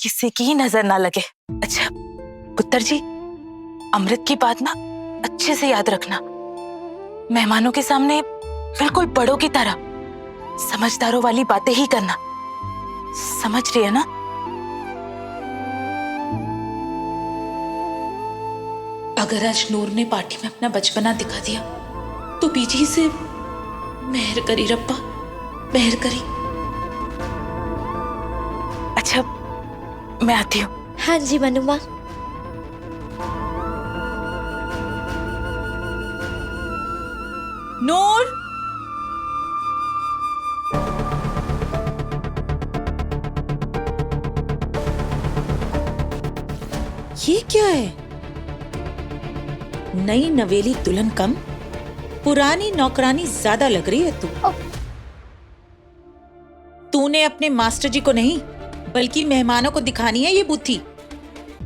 किसी की नजर ना लगे। अच्छा पुत्र जी, अमृत की बात ना अच्छे से याद रखना। मेहमानों के सामने बिल्कुल बड़ों की तरह समझदारों वाली बातें ही करना, समझ रही है ना? अगर आज नूर ने पार्टी में अपना बचपना दिखा दिया तो बीजी से मेहर करी रब्बा, मेहर करी। अच्छा मैं आती हूँ। हाँ जी मनु माँ। नूर, ये क्या है? नई नवेली दुल्हन कम, पुरानी नौकरानी ज्यादा लग रही है तू। तूने अपने मास्टर जी को नहीं बल्कि मेहमानों को दिखानी है ये बुद्धि।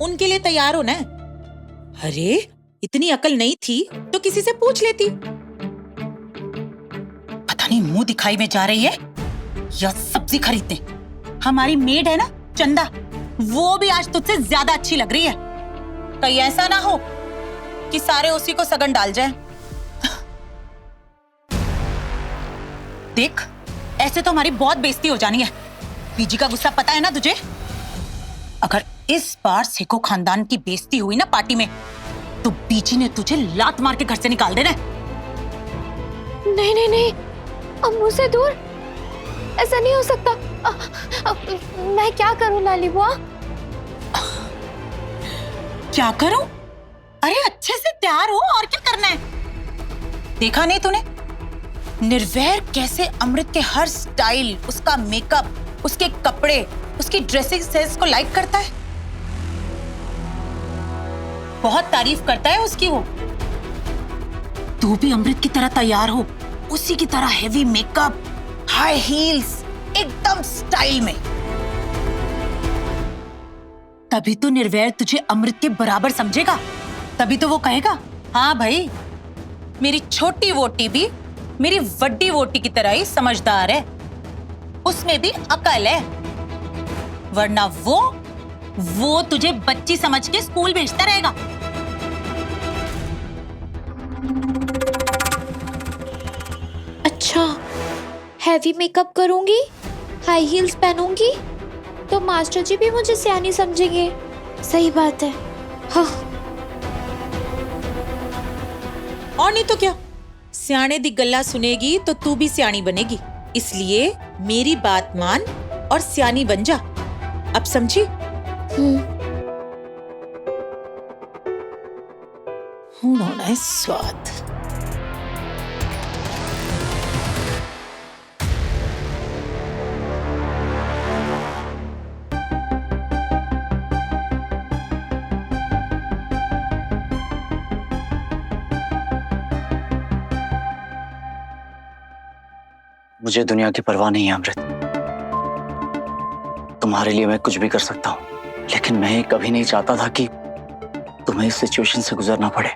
उनके लिए तैयार हो ना। अरे इतनी अकल नहीं थी तो किसी से पूछ लेती। पता नहीं मुंह दिखाई में जा रही है या सब्जी खरीदने। हमारी मेड है ना चंदा, वो भी आज तुझसे ज्यादा अच्छी लग रही है। कहीं ऐसा ना हो कि सारे उसी को सगन डाल जाए। देख ऐसे तो हमारी बहुत बेइज्जती हो जानी है। बीजी का गुस्सा पता है ना तुझे? अगर इस बार सेको खानदान की बेइज्जती हुई ना पार्टी में तो बीजी ने तुझे लात मार के घर से निकाल देना। नहीं नहीं नहीं, अम्मू से दूर, ऐसा नहीं हो सकता। मैं क्या करूं लाली बुआ? क्या करूं? अरे अच्छे से तैयार हो, और क्या करना है? देखा नहीं तूने निर्वैर कैसे अमृत के हर स्टाइल, उसका मेकअप, उसके कपड़े, उसकी ड्रेसिंग सेंस को लाइक करता है। बहुत तारीफ करता है उसकी वो। तू भी अमृत की तरह तैयार हो, उसी की तरह हेवी मेकअप, हाई हील्स, एकदम स्टाइल में। तभी तो निर्वैर तुझे अमृत के बराबर समझेगा। तभी तो वो कहेगा हाँ भाई मेरी छोटी वोटी भी मेरी वड्डी वोटी की तरह ही समझदार है, उसमें भी अकल है। वरना वो तुझे बच्ची समझ के स्कूल भेजता रहेगा। अच्छा, हैवी मेकअप करूंगी, हाई हील्स पहनूंगी तो मास्टर जी भी मुझे सियानी समझेंगे। सही बात है। हाँ। और नहीं तो क्या, सियाने दी गल्ला सुनेगी तो तू भी सियानी बनेगी। इसलिए मेरी बात मान और सियानी बन जा। अब समझी? होना है स्वाद। मुझे दुनिया की परवाह नहीं है अमृत। तुम्हारे लिए मैं कुछ भी कर सकता हूं, लेकिन मैं ये कभी नहीं चाहता था कि तुम्हें इस सिचुएशन से गुजरना पड़े।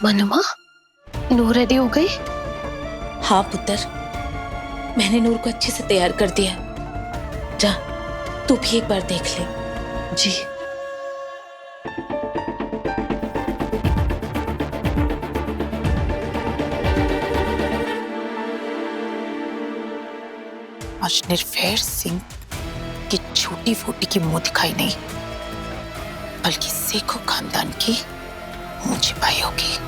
मनुमा, नूर रेडी हो गई? हाँ पुत्र, मैंने नूर को अच्छे से तैयार कर दिया। जा तू भी एक बार देख ले। जी आज निर्वैर सिंह की छोटी फोटी की मुंह दिखाई नहीं, बल्कि सेखो खानदान की मुंह छिपाई होगी।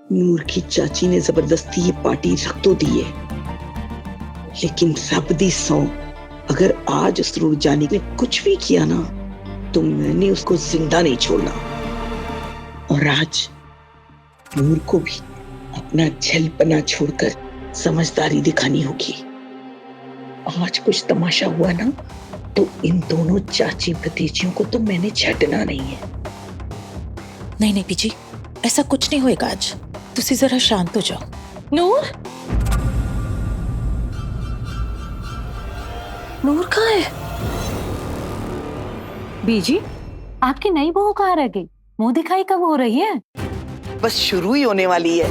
नूर की चाची ने जबरदस्ती ये पार्टी रख तो दी है, लेकिन रब दी सौ, अगर आज उस रुक जाने ने कुछ भी किया ना तो मैंने उसको जिंदा नहीं छोड़ना। और आज नूर को भी अपना झलपना छोड़कर समझदारी दिखानी होगी। आज कुछ तमाशा हुआ ना तो इन दोनों चाची भतीजियों को तो मैंने छटना नहीं है। नहीं नहीं बीजी, ऐसा कुछ नहीं होएगा आज। तुसी जरा शांत हो जाओ। नूर, नूर कहाँ है? बीजी, आपकी नई बहू कहाँ रह गई? मुंह दिखाई कब हो रही है? बस शुरू ही होने वाली है।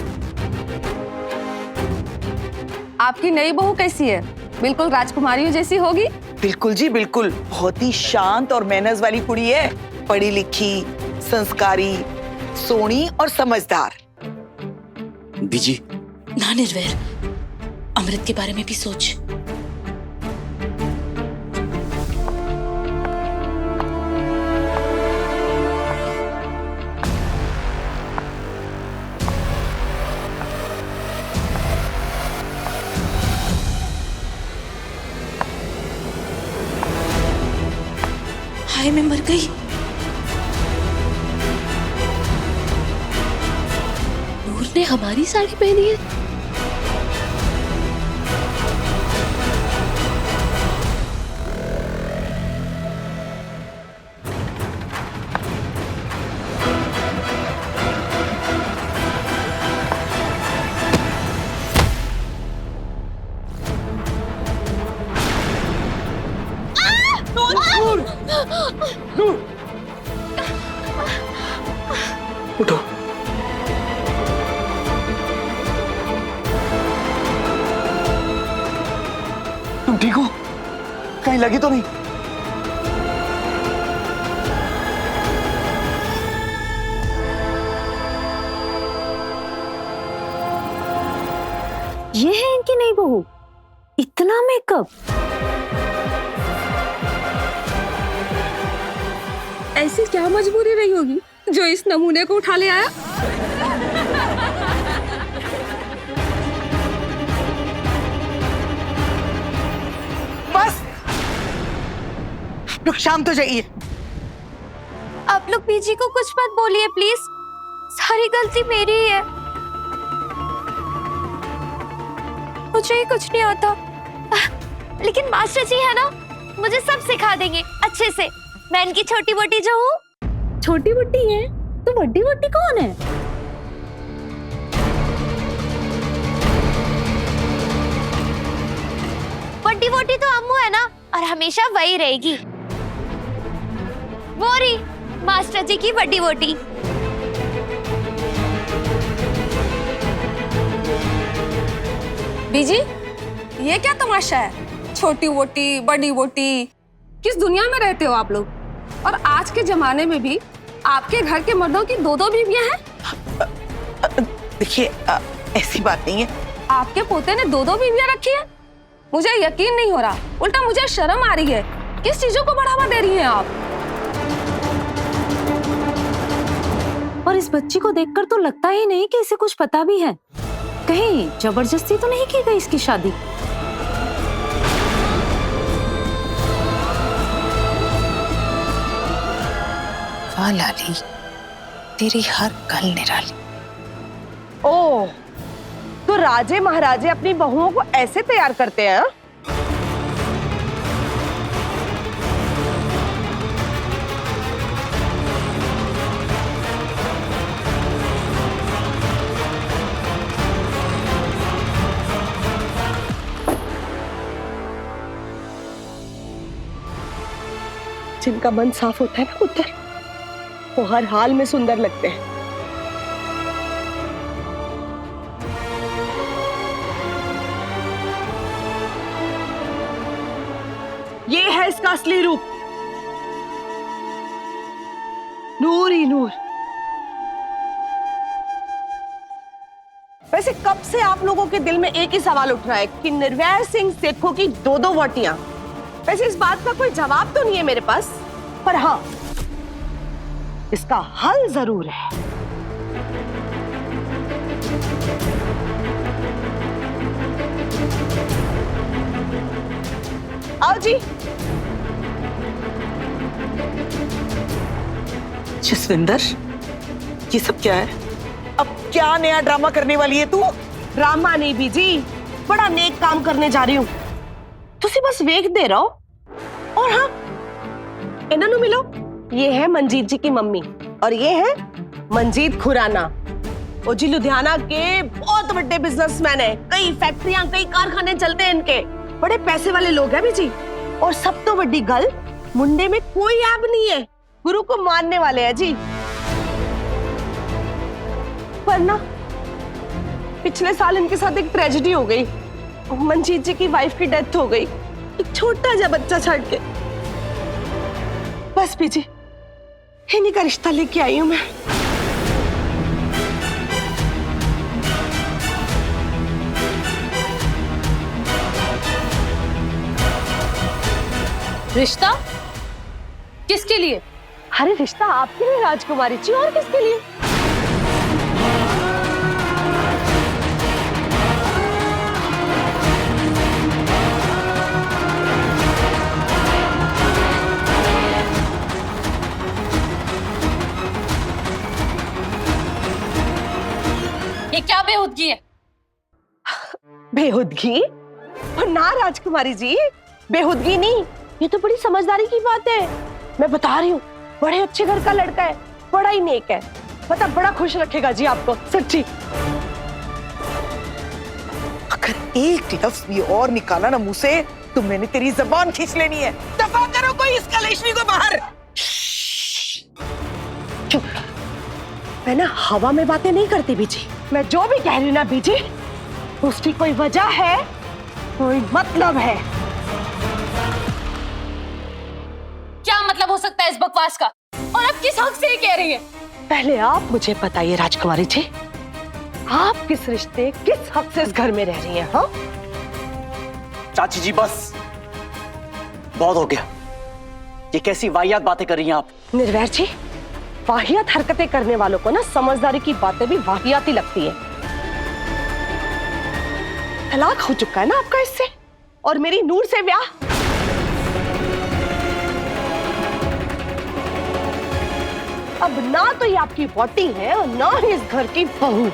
आपकी नई बहू कैसी है? बिल्कुल राजकुमारियों जैसी होगी। बिल्कुल जी बिल्कुल, बहुत ही शांत और मैनर्स वाली कुड़ी है। पढ़ी लिखी, संस्कारी, सोनी और समझदार। बीजी, ना निर्वैर, अमृत के बारे में भी सोच। हाय, मैं मर गई। नूर ने हमारी साड़ी पहनी है। उठो। तुम ठीक हो? कहीं लगी तो नहीं? ये है इनकी नई बहू? इतना मेकअप? ऐसी क्या मजबूरी रही होगी जो इस नमूने को उठा ले आया? बस लोग शांत हो जाइए। आप लोग बीजी को कुछ मत बोलिए प्लीज, सारी गलती मेरी ही है। मुझे ही कुछ नहीं आता, लेकिन मास्टर जी है ना, मुझे सब सिखा देंगे अच्छे से। मैं इनकी छोटी मोटी जो हूँ। छोटी बुट्टी है तो बड्डी बुट्टी कौन है? बड्डी वोटी तो अम्मू है ना, और हमेशा वही रहेगी। वो रही मास्टर जी की बड्डी वोटी। बीजी, ये क्या तमाशा है? छोटी वोटी, बड़ी वोटी, किस दुनिया में रहते हो आप लोग? और आज के जमाने में भी आपके घर के मर्दों की दो दो बीवियां हैं। देखिए, ऐसी बात नहीं है। आपके पोते ने दो दो बीवियां रखी है। मुझे यकीन नहीं हो रहा, उल्टा मुझे शर्म आ रही है। किस चीजों को बढ़ावा दे रही हैं आप? और इस बच्ची को देखकर तो लगता ही नहीं कि इसे कुछ पता भी है। कहीं जबरदस्ती तो नहीं की गई इसकी शादी? वाह लाली, तेरी हर गल निराली। ओह, तो राजे महाराजे अपनी बहुओं को ऐसे तैयार करते हैं? जिनका मन साफ होता है ना पुत्र, वो हर हाल में सुंदर लगते हैं। ये है इसका असली रूप, नूर ही नूर। वैसे कब से आप लोगों के दिल में एक ही सवाल उठ रहा है कि निर्वैर सिंह सेठों की दो दो वोटियां? वैसे इस बात का कोई जवाब तो नहीं है मेरे पास, पर हाँ, इसका हल जरूर है। आओ जी। जसविंदर, ये सब क्या है? अब क्या नया ड्रामा करने वाली है तू? ड्रामा नहीं बीजी, बड़ा नेक काम करने जा रही हूँ। तुसी बस वेख दे रहो। और हाँ, इन्होंने मिलो, ये है मंजीत जी की मम्मी और ये है मंजीत खुराना, वो जी लुधियाना के बहुत बड़े बिजनेसमैन है। कई फैक्ट्रियां, कई कारखाने चलते हैं इनके, बड़े पैसे वाले लोग हैं भी जी। और सब तो बड़ी गल, मुंडे में कोई ऐब नहीं है, गुरु को मानने वाले हैं जी। पर ना पिछले साल इनके साथ एक ट्रेजेडी हो गई। मंजीत जी की वाइफ की डेथ हो गई, एक छोटा सा बच्चा छड़ के। बस भी जी इन्हीं का रिश्ता लेके आई हूं मैं। रिश्ता किसके लिए? अरे रिश्ता आपके लिए राजकुमारी जी, और किसके लिए? ये क्या बेहुदगी है? बेहुदगी? और ना राजकुमारी जी, बेहुदगी नहीं, ये तो बड़ी समझदारी की बात है। मैं बता रही हूँ, बड़े अच्छे घर का लड़का है, बड़ा ही नेक है, मतलब बड़ा खुश रखेगा जी आपको, सच्ची। अगर एक लफ्ज भी और निकाला ना मुंह से तो मैंने तेरी जबान खींच लेनी है। दफा करो कोई इस कलेशनी को बाहर। चुप। मैं ना हवा में बातें नहीं करती बीजी, मैं जो भी कह रही हूँ ना बीजी, उसकी कोई वजह है, कोई मतलब है। क्या मतलब हो सकता है इस बकवास का? और आप किस हक से ये कह रही है? पहले आप मुझे बताइए राजकुमारी जी, आप किस रिश्ते, किस हक से इस घर में रह रही हैं? हाँ चाची जी बस बहुत हो गया। ये कैसी वाहियात बातें कर रही हैं आप? निर्वैर जी, वाहियात हरकतें करने वालों को ना समझदारी की बातें भी वाहियात ही लगती है। तलाक हो चुका है ना आपका इससे, और मेरी नूर से ब्याह। अब ना तो ये आपकी वोटी है और ना ही इस घर की बहू,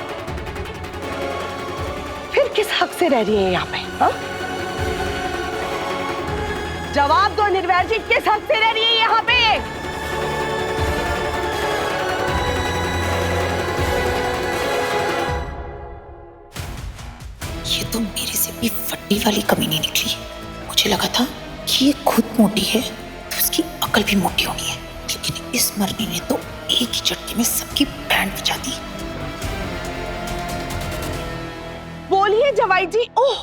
फिर किस हक से रह रही है यहाँ पे? हा? जवाब दो निर्वैर जी, किस हक से रह रही है यहाँ पे? ये तो मेरे से भी फट्टी वाली कमीनी निकली। मुझे लगा था कि ये खुद मोटी है तो उसकी अकल भी मोटी होनी है, लेकिन इस मरनी ने तो एक ही झटके में सबकी बैंड बजा दी। बोलिए जवाई जी। ओह,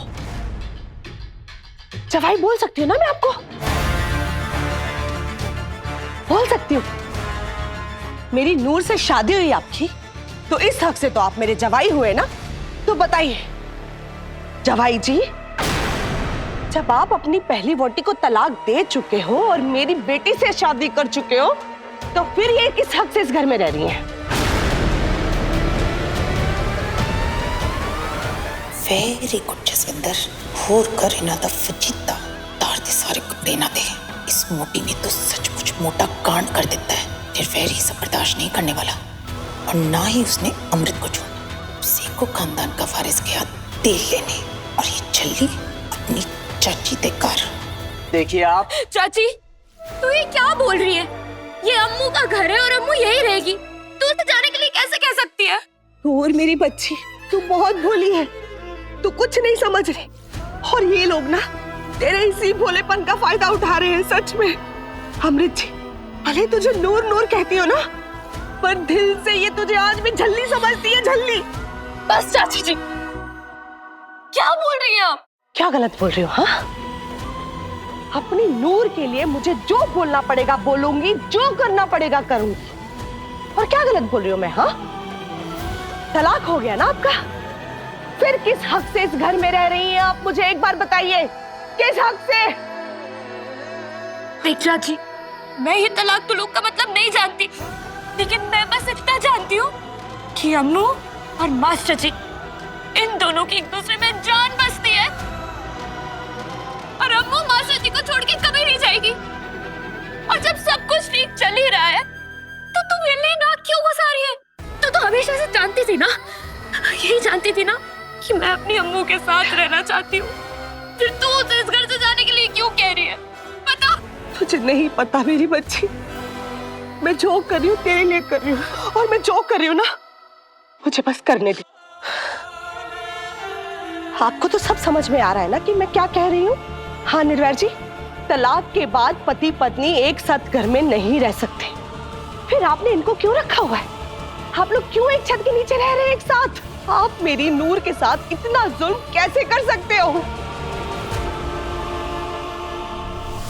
जवाई बोल सकती हूँ ना मैं आपको? बोल सकती हूँ। मेरी नूर से शादी हुई आपकी, तो इस हक से तो आप मेरे जवाई हुए ना। तो बताइए जवाई जी, जब आप अपनी पहली वोटी को तलाक दे चुके हो और मेरी बेटी से शादी कर चुके हो, तो फिर ये किस हक से इस घर में रह रही हैं? वेरी गुड जसविंदर, होर कर इना दा फजीता तार दे सारे कपड़े ना दे। इस मोटी ने तो सचमुच मोटा कांड कर देता है। निर्वैर ही सब बर्दाश्त नहीं करने वाला, और ना ही उसने अमृत को छोड़ा। सेको खानदान का वारिस गया तेल लेने, और ये छल्ली अपनी चाची ते कर। देखिए आप चाची, तू ये क्या बोल रही है? ये अम्मू का घर है और अम्मू यही रहेगी। तू उसे जाने के लिए कैसे कह सकती है? और मेरी बच्ची, तू बहुत भोली है, तू कुछ नहीं समझ रही। और ये लोग ना तेरे इसी भोलेपन का फायदा उठा रहे हैं, सच में। अमृत जी, भले तुझे नूर नूर कहती हो ना, पर दिल से ये तुझे आज भी झल्ली समझती है, झल्ली। बस चाची जी, क्या बोल रही हैं आप? क्या गलत बोल रही हो? हाँ, अपनी नूर के लिए मुझे जो बोलना पड़ेगा बोलूंगी, जो करना पड़ेगा करूंगी। और क्या गलत बोल रही हो मैं? हाँ, तलाक हो गया ना आपका, फिर किस हक से इस घर में रह रही हैं आप? मुझे एक बार बताइए, किस हक से? देख चाची, मैं ये तलाक तुलूक का मतलब नहीं जानती, लेकिन मैं बस इतना जानती हूँ कि अम्मू और मास्टर जी, इन दोनों की एक दूसरे में जान बसती है। और अम्मू मास्टर जी को छोड़ के कभी नहीं जाएगी। और जब सब कुछ ठीक चल ही रहा है, तो तू मेरे लिए नाक क्यों घुसा रही है? तू तो हमेशा से जानती थी ना, यही जानती थी ना कि मैं अपनी अम्मू के साथ रहना चाहती हूँ। फिर तू उसे इस घर से जाने के लिए क्यों कह रही है? बता। तुझे नहीं पता मेरी बच्ची, मैं जो कर रही हूँ तेरे लिए कर रही हूँ, और मैं जो कर रही हूँ ना, मुझे बस करने दे। आपको तो सब समझ में आ रहा है ना कि मैं क्या कह रही हूँ। हाँ निर्वैर जी, तलाक के बाद पति पत्नी एक साथ घर में नहीं रह सकते। फिर आपने इनको क्यों रखा हुआ है? आप लोग क्यों एक छत के नीचे रह रहे हैं एक साथ? आप मेरी नूर के साथ इतना जुल्म कैसे कर सकते हो?